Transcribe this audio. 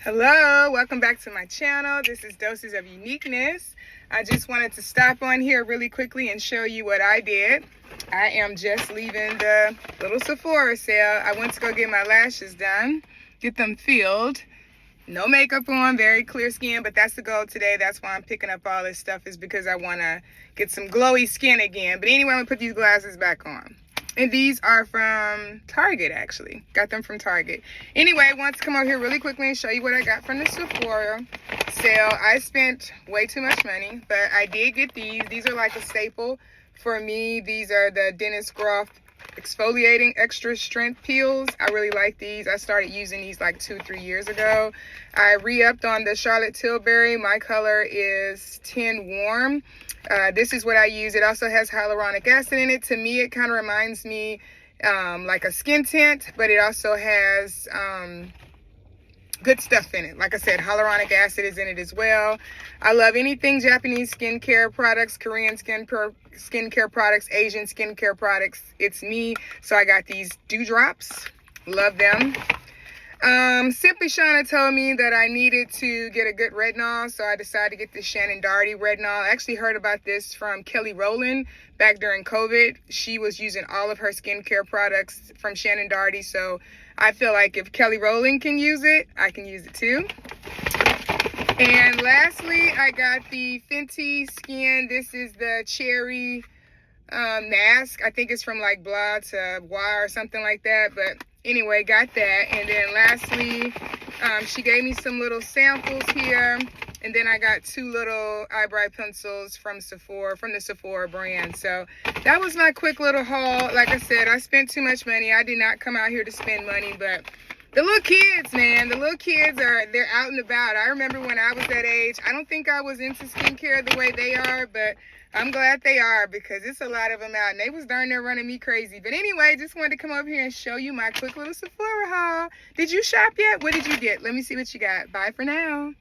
Hello, welcome back to my channel. This is Doses of Uniqueness. I just wanted to stop on here really quickly and show you what I did. I am just leaving the little Sephora sale. I went to go get my lashes done, get them filled. No makeup on, very clear skin, but that's the goal today. That's why I'm picking up all this stuff, is because I want to get some glowy skin again. But anyway, I'm going to put these glasses back on. And these are from Target, actually. Got them from Target. Anyway, I want to come over here really quickly and show you what I got from the Sephora sale. I spent way too much money, but I did get these. These are like a staple for me. These are the Dentist Groff exfoliating extra strength peels. I really like these. I started using these like 2-3 years ago. I re-upped on the Charlotte Tilbury. My color is 10 warm. This is what I use. It also has hyaluronic acid in it. To me, it kind of reminds me like a skin tint, but it also has good stuff in it. Like I said, hyaluronic acid is in it as well. I love anything Japanese skincare products, Korean skincare products, Asian skincare products. It's me. So I got these dewdrops. Love them. Simply Shani told me that I needed to get a good retinol, so I decided to get the Shannon Doherty retinol. I actually heard about this from Kelly Rowland back during COVID. She was using all of her skincare products from Shannon Doherty, so I feel like if Kelly Rowland can use it, I can use it too. And lastly, I got the Fenty Skin. This is the cherry mask. I think it's from like Blah to Y or something like that, but anyway, got that. And then lastly, she gave me some little samples here, and then I got 2 little eyebrow pencils from Sephora, from the Sephora brand. So that was my quick little haul. Like I said, I spent too much money. I did not come out here to spend money, but the little kids, man, the little kids they're out and about. I remember when I was that age, I don't think I was into skincare the way they are, but I'm glad they are, because it's a lot of them out, and they was darn near running me crazy. But anyway, just wanted to come over here and show you my quick little Sephora haul. Did you shop yet? What did you get? Let me see what you got. Bye for now.